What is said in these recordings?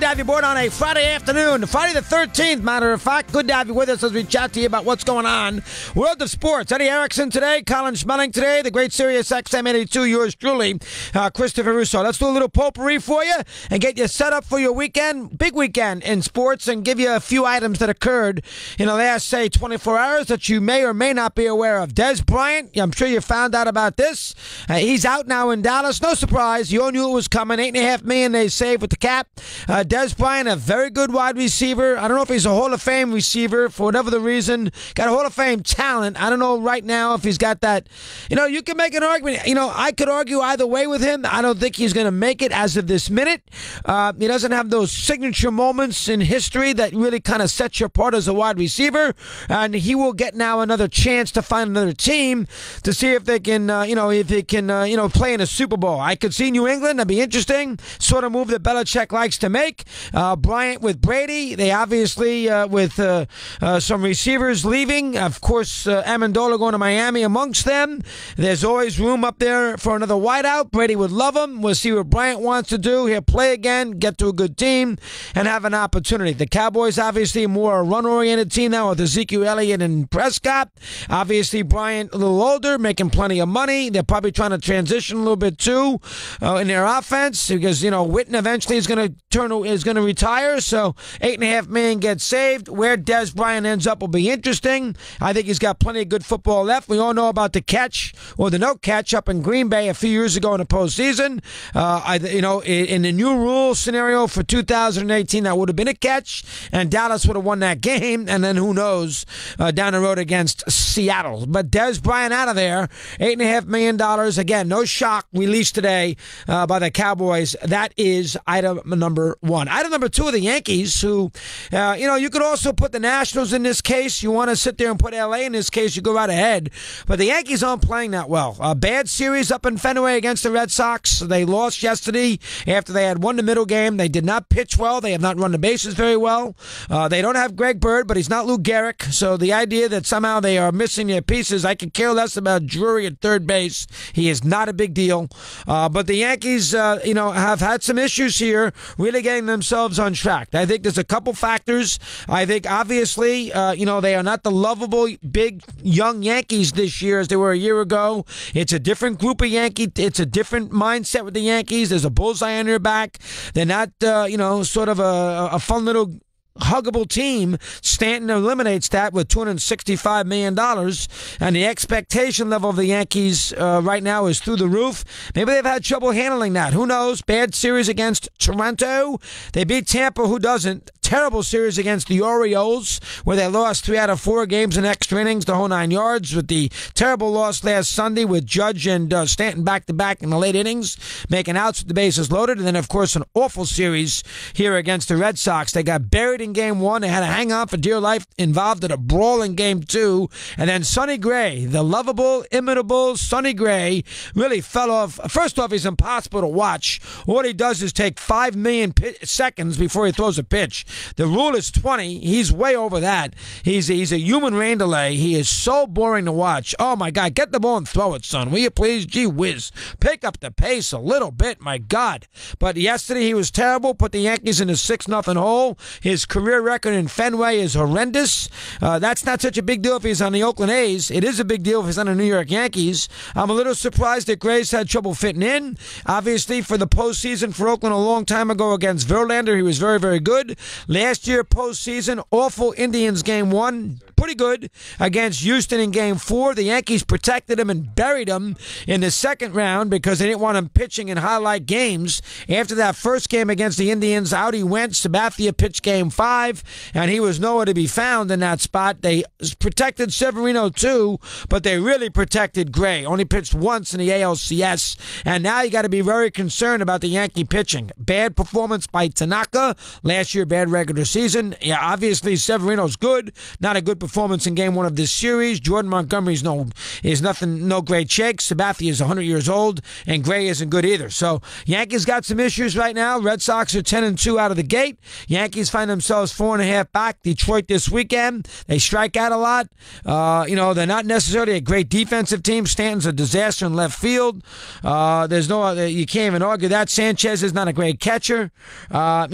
have you aboard on a Friday afternoon, Friday the 13th, matter of fact. Good to have you with us as we chat to you about what's going on. World of sports. Eddie Erickson today, Colin Schmeling today, the great Sirius XM 82, yours truly, Christopher Russo. Let's do a little potpourri for you and get you set up for your weekend, big weekend in sports, and give you a few items that occurred in the last, say, 24 hours that you may or may not be aware of. Dez Bryant, I'm sure you found out about this. He's out now in Dallas. No surprise. You all knew it was coming. $8.5 million they saved with the cap. Dez Bryant, a very good wide receiver. I don't know if he's a Hall of Fame receiver for whatever the reason. Got a Hall of Fame talent. I don't know right now if he's got that. You know, you can make an argument. You know, I could argue either way with him. I don't think he's going to make it as of this minute. He doesn't have those signature moments in history that really kind of set you apart as a wide receiver. And he will get now another chance to find another team to see if they can, play in a Super Bowl. I could see New England. That'd be interesting. Sort of move that Belichick likes to make. Bryant with Brady. They obviously, with some receivers leaving, of course, Amendola going to Miami amongst them. There's always room up there for another wideout. Brady would love him. We'll see what Bryant wants to do. He'll play again, get to a good team, and have an opportunity. The Cowboys, obviously, more a run-oriented team now with Ezekiel Elliott and Prescott. Obviously, Bryant a little older, making plenty of money. They're probably trying to transition a little bit, too, in their offense because, Witten eventually is going to retire, so $8.5 million gets saved. Where Dez Bryant ends up will be interesting. I think he's got plenty of good football left. We all know about the catch or the no catch up in Green Bay a few years ago in the postseason. In the new rule scenario for 2018, that would have been a catch, and Dallas would have won that game. And then who knows down the road against Seattle. But Dez Bryant out of there, $8.5 million. Again, no shock released today by the Cowboys. That is item number one. Item number two are the Yankees, who, you could also put the Nationals in this case. You want to sit there and put L.A. in this case, you go right ahead. But the Yankees aren't playing that well. A bad series up in Fenway against the Red Sox. They lost yesterday after they had won the middle game. They did not pitch well. They have not run the bases very well. They don't have Greg Bird, but he's not Lou Gehrig. So the idea that somehow they are missing their pieces, I could care less about Drury at third base. He is not a big deal. But the Yankees, have had some issues here, really getting themselves on track. I think there's a couple factors. I think, obviously, they are not the lovable, big, young Yankees this year as they were a year ago. It's a different group of Yankees. It's a different mindset with the Yankees. There's a bullseye on their back. They're not, sort of a fun little huggable team. Stanton eliminates that with $265 million, and the expectation level of the Yankees right now is through the roof. Maybe they've had trouble handling that. Who knows? Bad series against Toronto. They beat Tampa. Who doesn't? Terrible series against the Orioles, where they lost 3 out of 4 games in extra innings, the whole 9 yards, with the terrible loss last Sunday with Judge and Stanton back-to-back in the late innings, making outs with the bases loaded. And then, of course, an awful series here against the Red Sox. They got buried in Game 1. They had to hang on for dear life, involved in a brawl in Game 2. And then Sonny Gray, the lovable, imitable Sonny Gray, really fell off. First off, he's impossible to watch. All he does is take 5 million seconds before he throws a pitch. The rule is 20. He's way over that. He's a human rain delay. He is so boring to watch. Oh, my God. Get the ball and throw it, son. Will you please? Gee whiz. Pick up the pace a little bit. My God. But yesterday he was terrible. Put the Yankees in a 6-0 hole. His career record in Fenway is horrendous. That's not such a big deal if he's on the Oakland A's. It is a big deal if he's on the New York Yankees. I'm a little surprised that Gray's had trouble fitting in. Obviously, for the postseason for Oakland a long time ago against Verlander, he was very, very good. Last year, postseason, awful Indians Game 1. Pretty good against Houston in Game 4. The Yankees protected him and buried him in the second round because they didn't want him pitching in highlight games. After that first game against the Indians, out he went. Sabathia pitched Game 5, and he was nowhere to be found in that spot. They protected Severino too, but they really protected Gray. Only pitched once in the ALCS, and now you got to be very concerned about the Yankee pitching. Bad performance by Tanaka. Last year, bad regular season. Yeah, obviously Severino's good. Not a good performance performance in Game 1 of this series. Jordan Montgomery's no great shake. Sabathia is 100 years old, and Gray isn't good either. So Yankees got some issues right now. Red Sox are 10-2 out of the gate. Yankees find themselves 4.5 back. Detroit this weekend. They strike out a lot. They're not necessarily a great defensive team. Stanton's a disaster in left field. There's no other, you can't even argue that. Sanchez is not a great catcher. I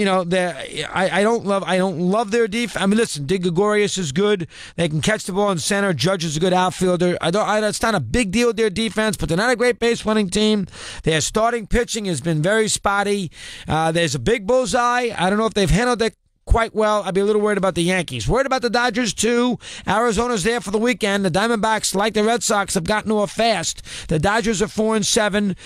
don't love their defense. I mean, listen, Gregorius is good. They can catch the ball in center. Judge is a good outfielder. It's not a big deal with their defense, but they're not a great base running team. Their starting pitching has been very spotty. There's a big bullseye. I don't know if they've handled it quite well. I'd be a little worried about the Yankees. Worried about the Dodgers, too. Arizona's there for the weekend. The Diamondbacks, like the Red Sox, have gotten off fast. The Dodgers are 4-7.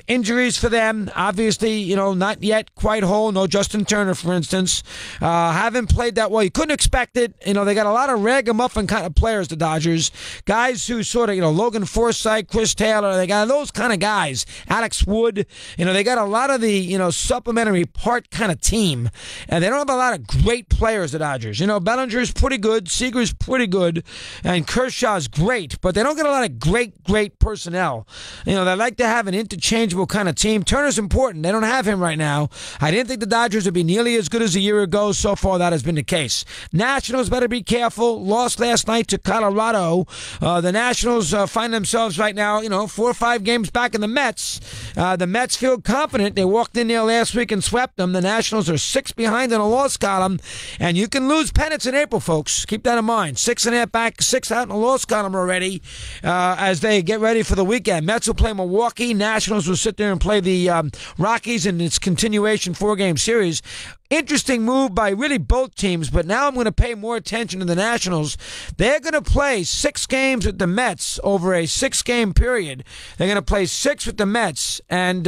Injuries for them, obviously, not yet quite whole. No Justin Turner, for instance. Haven't played that well. You couldn't expect it. They got a lot of ragamuffin kind of players, the Dodgers. Guys who sort of, Logan Forsythe, Chris Taylor, they got those kind of guys. Alex Wood. They got a lot of the, supplementary part kind of team. And they don't have a lot of great players, the Dodgers. Bellinger's pretty good, Seager's pretty good, and Kershaw's great, but they don't get a lot of great personnel. They like to have an interchangeable kind of team. Turner's important. They don't have him right now. I didn't think the Dodgers would be nearly as good as a year ago. So far, that has been the case. Nationals better be careful. Lost last night to Colorado. The Nationals find themselves right now, 4 or 5 games back in the Mets. The Mets feel confident. They walked in there last week and swept them. The Nationals are 6 behind in a loss column, and you can lose pennants in April, folks. Keep that in mind. 6.5 back, 6 out in the loss column already as they get ready for the weekend. Mets will play Milwaukee. Nationals will sit there and play the Rockies in its continuation 4-game series. Interesting move by really both teams, but now I'm going to pay more attention to the Nationals. They're going to play 6 games with the Mets over a 6-game period. They're going to play 6 with the Mets, and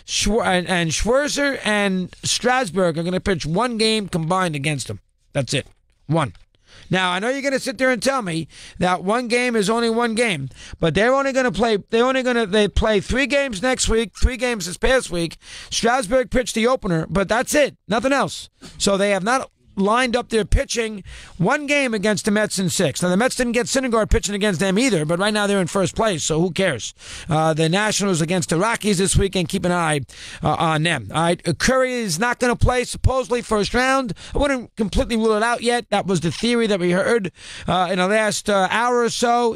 Scherzer and Strasburg are going to pitch 1 game combined against them. That's it. 1. Now, I know you're going to sit there and tell me that 1 game is only 1 game, but they play 3 games next week, 3 games this past week. Strasburg pitched the opener, but that's it. Nothing else. So they have not lined up their pitching 1 game against the Mets in 6. Now, the Mets didn't get Syndergaard pitching against them either, but right now they're in first place, so who cares? The Nationals against the Rockies this weekend, keep an eye on them. All right, Curry is not going to play, supposedly, first round. I wouldn't completely rule it out yet. That was the theory that we heard in the last hour or so.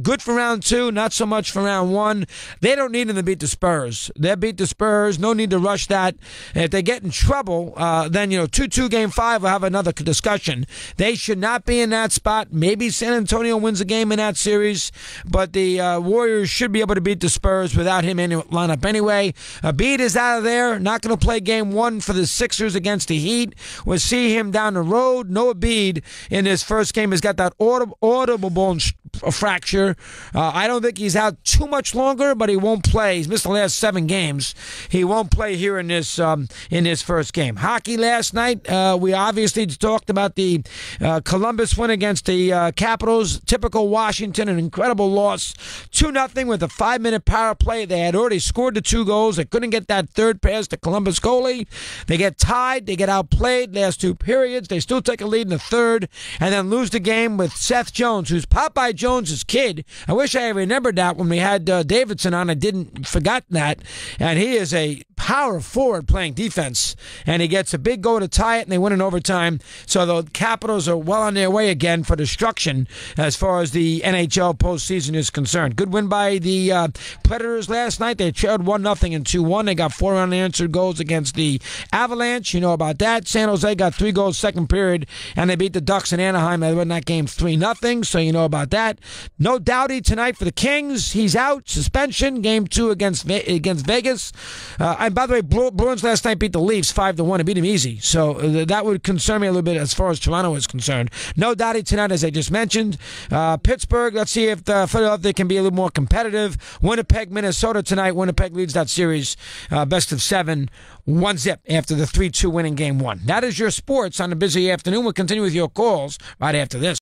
Good for round 2, not so much for round 1. They don't need him to beat the Spurs. They beat the Spurs. No need to rush that. And if they get in trouble, then, 2-2 game 5, have another discussion. They should not be in that spot. Maybe San Antonio wins a game in that series, but the Warriors should be able to beat the Spurs without him in the lineup anyway. Embiid is out of there. Not going to play game 1 for the Sixers against the Heat. We'll see him down the road. No Embiid in his first game. He's got that audible bone fracture. I don't think he's out too much longer, but he won't play. He's missed the last 7 games. He won't play here in this first game. Hockey last night, we obviously talked about the Columbus win against the Capitals. Typical Washington, an incredible loss. 2-0 with a 5-minute power play. They had already scored the 2 goals. They couldn't get that third pass to Columbus goalie. They get tied. They get outplayed last 2 periods. They still take a lead in the third and then lose the game with Seth Jones, who's Popeye Jones' kid. I wish I had remembered that when we had Davidson on. I didn't forgot that. And he is a power forward playing defense. And he gets a big goal to tie it, and they win in overtime. So the Capitals are well on their way again for destruction as far as the NHL postseason is concerned. Good win by the Predators last night. They trailed 1-0 and 2-1. They got 4 unanswered goals against the Avalanche. You know about that. San Jose got 3 goals second period, and they beat the Ducks in Anaheim. They won that game 3-0, so you know about that. No Doughty tonight for the Kings. He's out. Suspension. Game 2 against Vegas. And by the way, Bruins last night beat the Leafs 5-1 and beat them easy. So that would concern me a little bit as far as Toronto is concerned. No Doughty tonight, as I just mentioned. Pittsburgh, let's see if Philadelphia can be a little more competitive. Winnipeg, Minnesota tonight. Winnipeg leads that series best of 7, 1-0 after the 3-2 win in Game 1. That is your sports on a busy afternoon. We'll continue with your calls right after this.